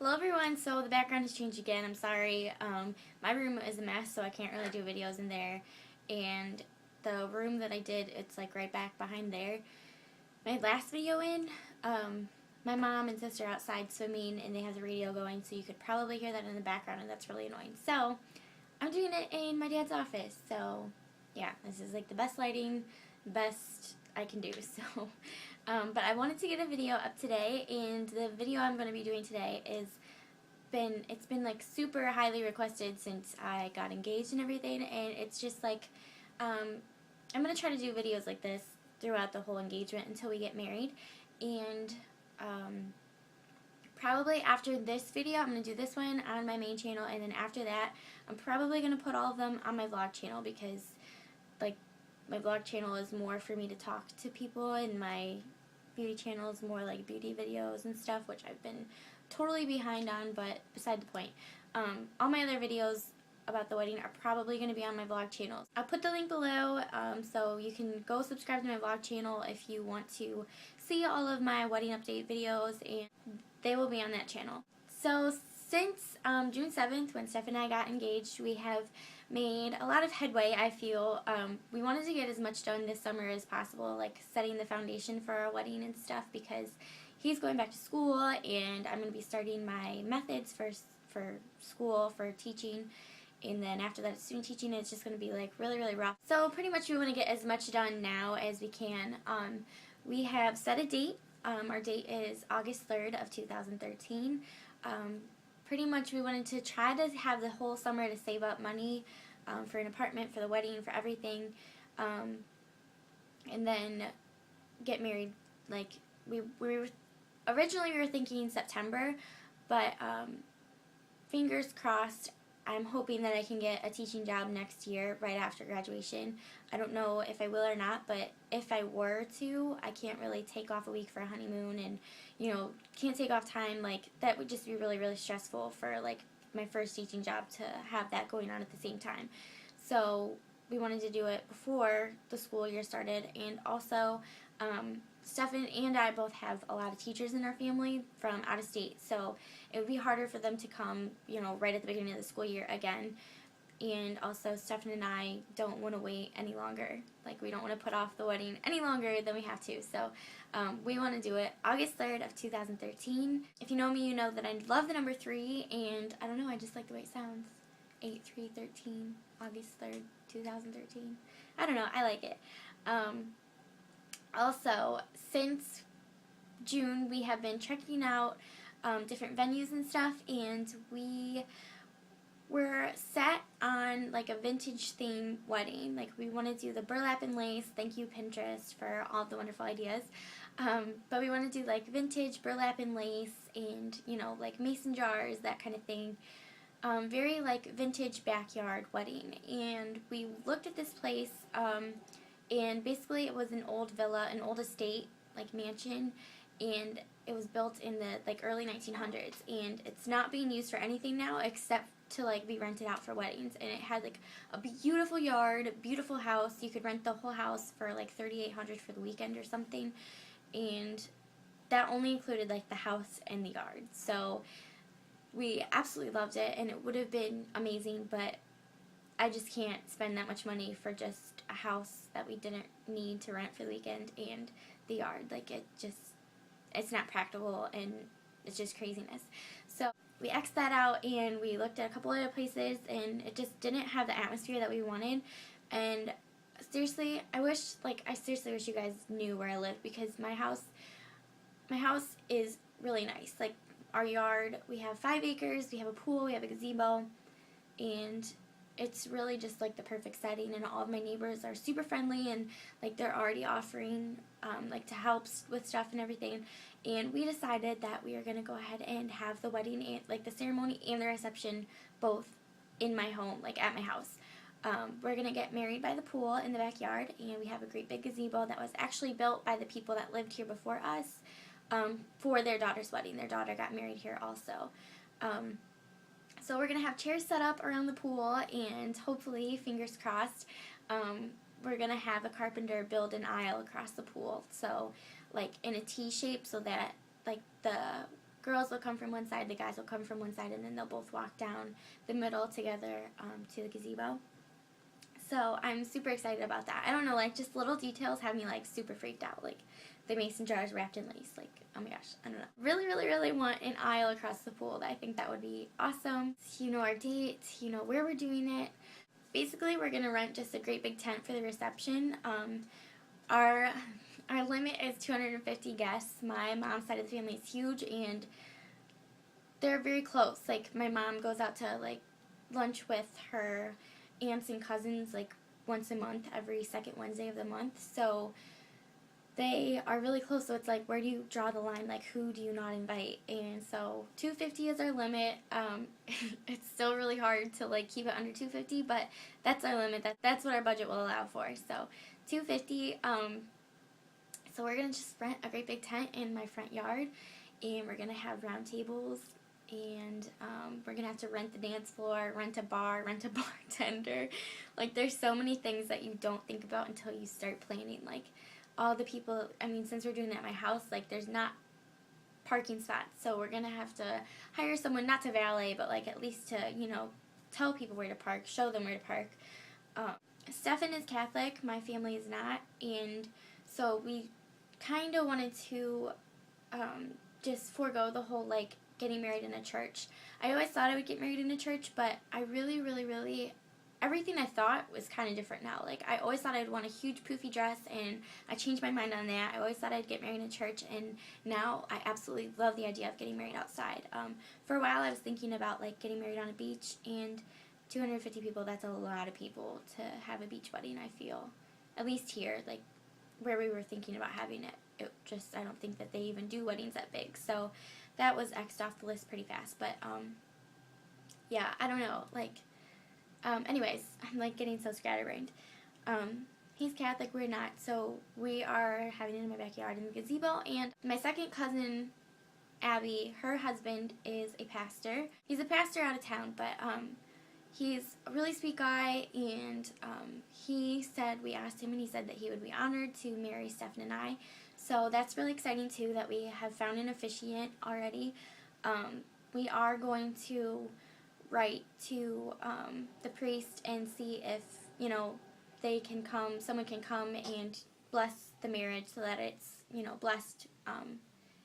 Hello everyone, so the background has changed again, I'm sorry. My room is a mess, so I can't really do videos in there, and the room that I did, it's like right back behind there. My last video my mom and sister are outside swimming, and they have the radio going, so you could probably hear that in the background, and that's really annoying. So, I'm doing it in my dad's office, so yeah, this is like the best lighting, best I can do, so... but I wanted to get a video up today, and the video I'm going to be doing today it's been like super highly requested since I got engaged and everything, and it's just like, I'm going to try to do videos like this throughout the whole engagement until we get married, and probably after this video, I'm going to do this one on my main channel, and then after that, I'm probably going to put all of them on my vlog channel, because like my vlog channel is more for me to talk to people, and my beauty channel is more like beauty videos and stuff, which I've been totally behind on, but beside the point. All my other videos about the wedding are probably going to be on my vlog channel. I'll put the link below, so you can go subscribe to my vlog channel if you want to see all of my wedding update videos, and they will be on that channel. So since June 7th, when Steph and I got engaged, we have made a lot of headway, I feel. We wanted to get as much done this summer as possible, like setting the foundation for our wedding and stuff, because he's going back to school, and I'm going to be starting my methods for school, for teaching, and then after that, student teaching, it's just going to be like really, really rough. So pretty much we want to get as much done now as we can. We have set a date. Our date is August 3rd of 2013. Pretty much we wanted to try to have the whole summer to save up money for an apartment, for the wedding, for everything, and then get married. Like we were originally we were thinking September, but fingers crossed. I'm hoping that I can get a teaching job next year right after graduation. I don't know if I will or not, but if I were to, I can't really take off a week for a honeymoon, and can't take off time. Like, that would just be really, really stressful for like my first teaching job to have that going on at the same time. So we wanted to do it before the school year started, and also Stefan and I both have a lot of teachers in our family from out of state, so it would be harder for them to come, right at the beginning of the school year again. And also, Stefan and I don't want to wait any longer. Like, we don't want to put off the wedding any longer than we have to. So, we want to do it August 3rd of 2013. If you know me, you know that I love the number 3, and I don't know, I just like the way it sounds. 8/3/13, August 3rd, 2013. I don't know, I like it. Also, since June, we have been checking out different venues and stuff, and we were set on like a vintage theme wedding. Like, we want to do the burlap and lace. Thank you, Pinterest, for all the wonderful ideas. But we want to do like vintage burlap and lace, and like mason jars, that kind of thing. Very like vintage backyard wedding. And we looked at this place, and basically it was an old villa, an old estate, like mansion, and it was built in the like early 1900s, and it's not being used for anything now except to like be rented out for weddings. And it had like a beautiful yard, a beautiful house. You could rent the whole house for like $3,800 for the weekend or something, and that only included like the house and the yard. So we absolutely loved it, and it would have been amazing, but I just can't spend that much money for just a house that we didn't need to rent for the weekend and the yard. Like, it's not practical, and it's just craziness. So we X'd that out, and we looked at a couple other places, and it just didn't have the atmosphere that we wanted. And seriously, I seriously wish you guys knew where I live, because my house is really nice. Like, our yard, we have 5 acres, we have a pool, we have a gazebo, and it's really just like the perfect setting, and all of my neighbors are super friendly, and like they're already offering like to help with stuff and everything. And we decided that we are going to go ahead and have the wedding, and like the ceremony and the reception, both in my home, like at my house. We're going to get married by the pool in the backyard, and we have a great big gazebo that was actually built by the people that lived here before us, for their daughter's wedding. Their daughter got married here also. So we're going to have chairs set up around the pool, and hopefully, fingers crossed, we're going to have a carpenter build an aisle across the pool. So, like, in a T shape, so that, like, the girls will come from one side, the guys will come from one side, and then they'll both walk down the middle together to the gazebo. So I'm super excited about that. I don't know, like, just little details have me, like, super freaked out. Like, the mason jars wrapped in lace. Like, oh my gosh, I don't know. Really, really, really want an aisle across the pool. I think that would be awesome. You know our date, you know where we're doing it. Basically, we're going to rent just a great big tent for the reception. Our limit is 250 guests. My mom's side of the family is huge, and they're very close. Like, my mom goes out to, like, lunch with her aunts and cousins, like, once a month, every second Wednesday of the month. So they are really close. So it's like, where do you draw the line? Like, who do you not invite? And so 250 is our limit. It's still really hard to, like, keep it under 250, but that's our limit. That's what our budget will allow for. So 250. So we're gonna just rent a great big tent in my front yard, and we're gonna have round tables, and we're gonna have to rent the dance floor, rent a bar, rent a bartender. Like, there's so many things that you don't think about until you start planning. Like, all the people, I mean, since we're doing it at my house, like, there's not parking spots, so we're gonna have to hire someone, not to valet, but, like, at least to, you know, tell people where to park, show them where to park. Stefan is Catholic, my family is not, and so we kind of wanted to just forego the whole, like, getting married in a church. I always thought I would get married in a church, but I really, really, really, everything I thought was kind of different now. Like, I always thought I'd want a huge poofy dress, and I changed my mind on that. I always thought I'd get married in a church, and now I absolutely love the idea of getting married outside. For a while, I was thinking about, like, getting married on a beach, and 250 people, that's a lot of people to have a beach wedding, I feel. At least here, like, where we were thinking about having it. I don't think that they even do weddings that big. So that was X'd off the list pretty fast. But, yeah, I don't know. Like, anyways, I'm, like, getting so scatterbrained. He's Catholic, we're not. So we are having it in my backyard in the gazebo. And my second cousin, Abby, her husband is a pastor. He's a pastor out of town, but, he's a really sweet guy, and we asked him, and he said that he would be honored to marry Stefan and I. So that's really exciting, too, that we have found an officiant already. We are going to write to the priest and see if, you know, someone can come and bless the marriage so that it's, you know, blessed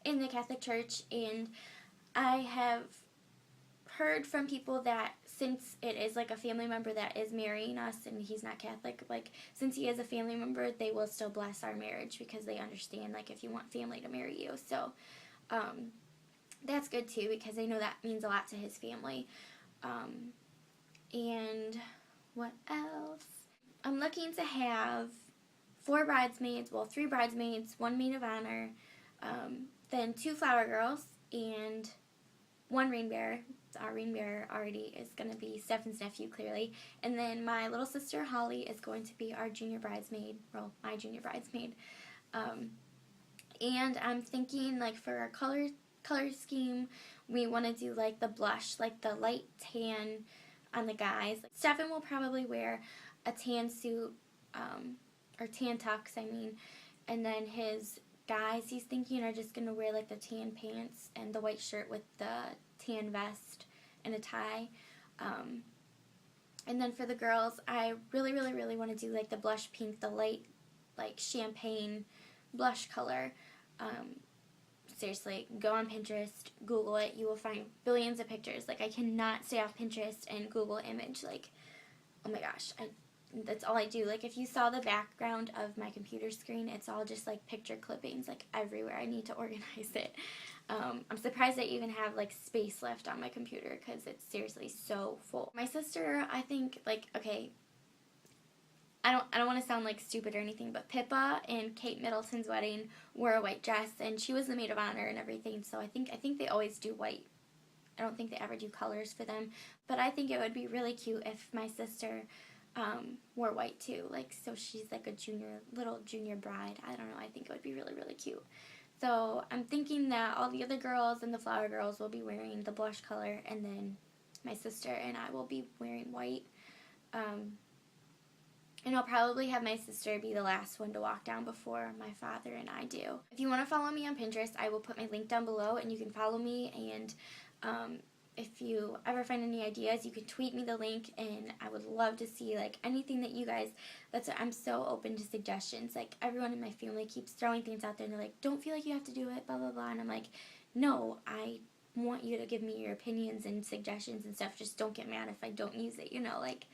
in the Catholic Church. And I have heard from people that since it is, like, a family member that is marrying us and he's not Catholic, like, since he is a family member, they will still bless our marriage because they understand, like, if you want family to marry you. So that's good, too, because they know that means a lot to his family. And what else? I'm looking to have 3 bridesmaids, 1 maid of honor, then 2 flower girls, and 1 ring bearer. Our ring bearer already is going to be Stefan's nephew, clearly. And then my little sister, Holly, is going to be our junior bridesmaid. Well, my junior bridesmaid. And I'm thinking, like, for our color scheme, we want to do, like, the blush, like the light tan on the guys. Stefan will probably wear a tan suit, or tan tux, I mean. And then his guys, he's thinking, are just going to wear, like, the tan pants and the white shirt with the tan vest and a tie. And then for the girls, I really, really, really want to do, like, the blush pink, the light, like, champagne blush color. Seriously, go on Pinterest, Google it. You will find billions of pictures. Like, I cannot stay off Pinterest and Google image. Like, oh my gosh, that's all I do. Like, if you saw the background of my computer screen, it's all just, like, picture clippings, like, everywhere. I need to organize it. I'm surprised I even have, like, space left on my computer because it's seriously so full. My sister, I think, like, okay, I don't want to sound, like, stupid or anything, but Pippa in Kate Middleton's wedding wore a white dress, and she was the maid of honor and everything, so I think they always do white. I don't think they ever do colors for them, but I think it would be really cute if my sister wore white too, like, so she's like a little junior bride. I don't know, I think it would be really, really cute. So I'm thinking that all the other girls and the flower girls will be wearing the blush color, and then my sister and I will be wearing white. And I'll probably have my sister be the last one to walk down before my father and I do. If you want to follow me on Pinterest, I will put my link down below and you can follow me. And if you ever find any ideas, you can tweet me the link, and I would love to see like anything that you guys, I'm so open to suggestions. Like everyone in my family keeps throwing things out there and they're like, don't feel like you have to do it, blah, blah, blah. And I'm like, no, I want you to give me your opinions and suggestions and stuff. Just don't get mad if I don't use it, you know, like,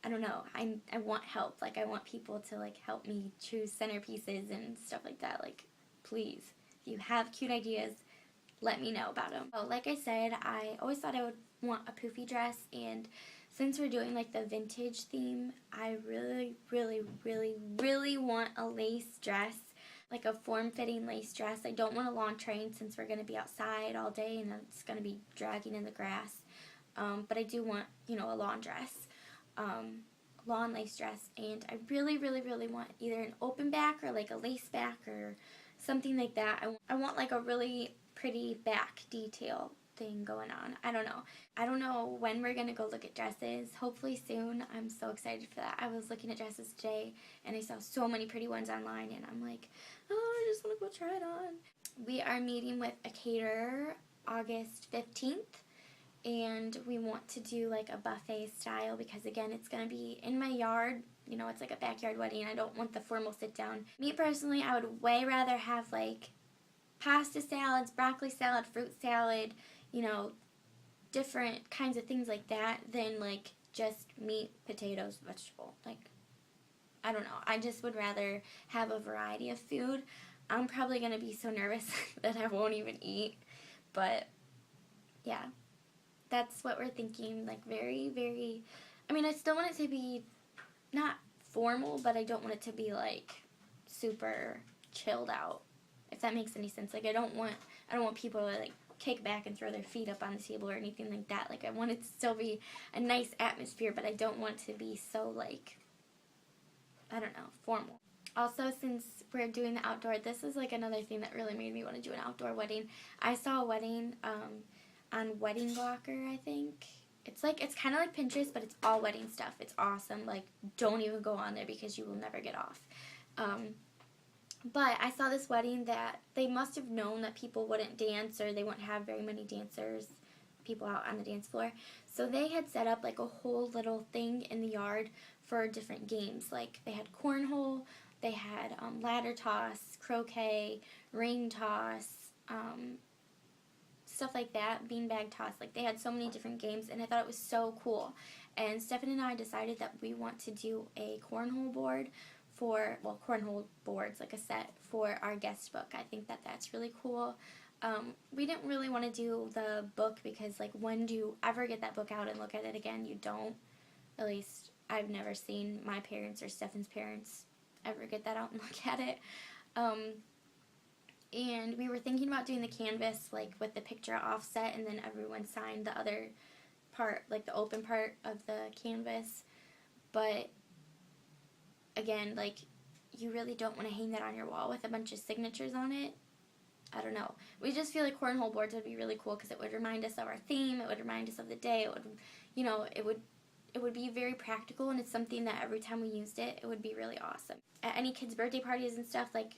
I don't know. I want help. Like, I want people to like help me choose centerpieces and stuff like that. Like, please, if you have cute ideas, let me know about them. So, like I said, I always thought I would want a poofy dress, and since we're doing like the vintage theme, I really, really, really, really want a lace dress, like a form-fitting lace dress. I don't want a lawn train since we're going to be outside all day and it's going to be dragging in the grass. But I do want, you know, a lawn dress, lawn lace dress, and I really, really, really want either an open back or like a lace back or something like that. I want like a really pretty back detail thing going on. I don't know when we're gonna go look at dresses. Hopefully soon. I'm so excited for that. I was looking at dresses today and I saw so many pretty ones online and I'm like, oh, I just want to go try it on. We are meeting with a caterer August 15th, and we want to do like a buffet style because again, it's gonna be in my yard. You know, it's like a backyard wedding. I don't want the formal sit down. Me personally, I would way rather have like pasta salads, broccoli salad, fruit salad, you know, different kinds of things like that than like just meat, potatoes, vegetable. Like, I don't know. I just would rather have a variety of food. I'm probably going to be so nervous that I won't even eat. But, yeah. That's what we're thinking. Like, very, very, I mean, I still want it to be not formal, but I don't want it to be like super chilled out. If that makes any sense. Like, I don't want people to like kick back and throw their feet up on the table or anything like that. Like, I want it to still be a nice atmosphere, but I don't want it to be so like, I don't know, formal. Also, since we're doing the outdoor, this is like another thing that really made me want to do an outdoor wedding. I saw a wedding on Wedding Blocker, I think. It's kind of like Pinterest, but it's all wedding stuff. It's awesome. Like, don't even go on there because you will never get off. But I saw this wedding that they must have known that people wouldn't dance or they wouldn't have very many dancers, people out on the dance floor. So they had set up like a whole little thing in the yard for different games. Like they had cornhole, they had ladder toss, croquet, ring toss, stuff like that, beanbag toss. Like they had so many different games and I thought it was so cool. And Stefan and I decided that we want to do a cornhole board for, well, cornhole boards, like a set for our guest book. I think that that's really cool. We didn't really want to do the book because, like, when do you ever get that book out and look at it again? You don't. At least I've never seen my parents or Stefan's parents ever get that out and look at it. And we were thinking about doing the canvas, like, with the picture offset, and then everyone signed the other part, like, the open part of the canvas. But again, like, you really don't want to hang that on your wall with a bunch of signatures on it. I don't know. We just feel like cornhole boards would be really cool because it would remind us of our theme. It would remind us of the day. It would, you know, it would be very practical, and it's something that every time we used it, it would be really awesome. At any kids' birthday parties and stuff, like,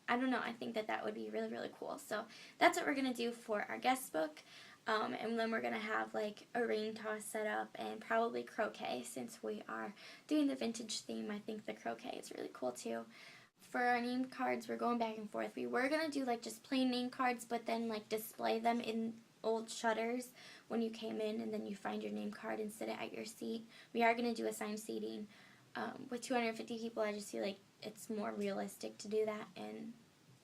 I don't know. I think that that would be really, really cool. So that's what we're going to do for our guest book. And then we're going to have, like, a ring toss set up and probably croquet. Since we are doing the vintage theme, I think the croquet is really cool, too. For our name cards, we're going back and forth. We were going to do, like, just plain name cards, but then, like, display them in old shutters when you came in, and then you find your name card and sit it at your seat. We are going to do assigned seating. With 250 people, I just feel like it's more realistic to do that, and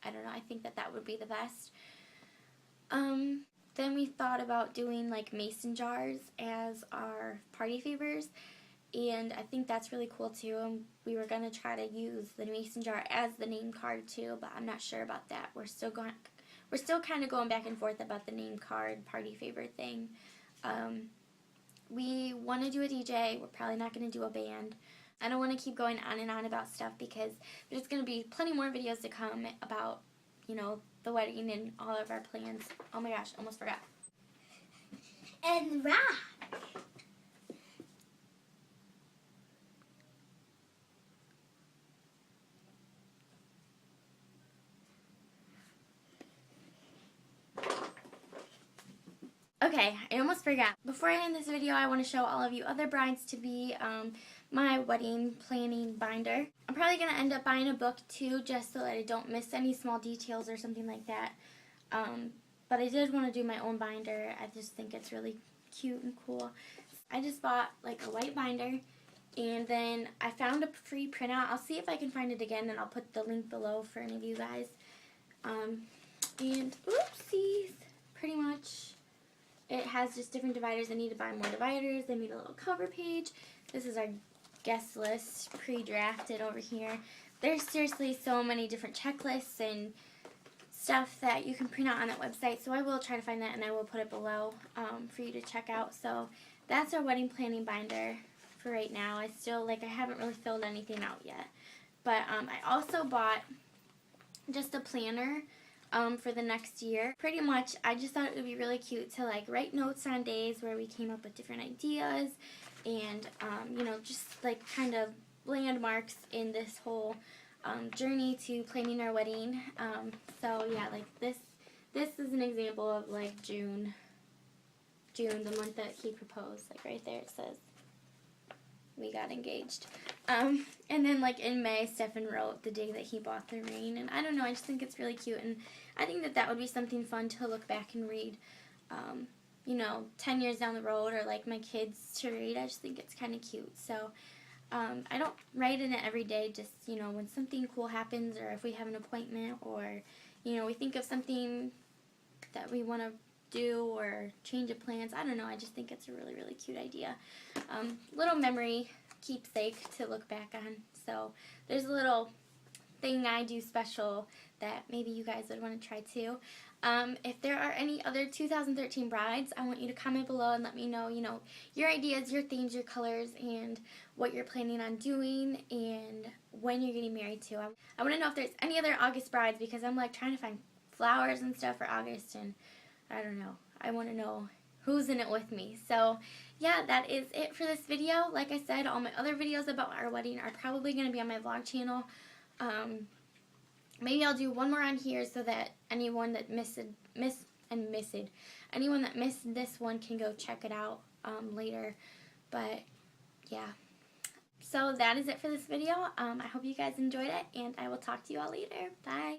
I don't know. I think that that would be the best. Then we thought about doing, like, mason jars as our party favors, and I think that's really cool, too. And we were going to try to use the mason jar as the name card, too, but I'm not sure about that. We're still kind of going back and forth about the name card party favor thing. We want to do a DJ. We're probably not going to do a band. I don't want to keep going on and on about stuff because there's going to be plenty more videos to come about, you know, the wedding and all of our plans. Oh my gosh, almost forgot. And wrap. Okay, I almost forgot. Before I end this video, I want to show all of you other brides-to-be my wedding planning binder. I'm probably going to end up buying a book too, just so that I don't miss any small details or something like that. But I did want to do my own binder. I just think it's really cute and cool. I just bought like a white binder, and then I found a free printout. I'll see if I can find it again, and I'll put the link below for any of you guys. And oopsies, pretty much it has just different dividers. I need to buy more dividers. I need a little cover page. This is our guest list pre-drafted over here. There's seriously so many different checklists and stuff that you can print out on that website, so I will try to find that and I will put it below for you to check out. So that's our wedding planning binder for right now. I haven't really filled anything out yet, but I also bought just a planner for the next year. Pretty much I just thought it would be really cute to like write notes on days where we came up with different ideas and you know, just like kind of landmarks in this whole journey to planning our wedding. So yeah, like this is an example of like June, the month that he proposed. Like right there it says we got engaged. And then like in May, Stefan wrote the day that he bought the ring, and I don't know, I just think it's really cute, and I think that would be something fun to look back and read, you know, 10 years down the road, or like my kids to read. I just think it's kind of cute. So I don't write in it every day, just, you know, when something cool happens, or if we have an appointment, or, you know, we think of something that we want to do, or change of plans. I don't know, I just think it's a really, really cute idea. Little memory keepsake to look back on. So there's a little thing I do special that maybe you guys would want to try too. If there are any other 2013 brides, I want you to comment below and let me know, you know, your ideas, your themes, your colors, and what you're planning on doing, and when you're getting married to. I want to know if there's any other August brides, because I'm like trying to find flowers and stuff for August, and I don't know. I want to know who's in it with me. So yeah, that is it for this video. Like I said, all my other videos about our wedding are probably going to be on my vlog channel. Maybe I'll do one more on here so that anyone that missed this one can go check it out later. But yeah, so that is it for this video. I hope you guys enjoyed it, and I will talk to you all later. Bye.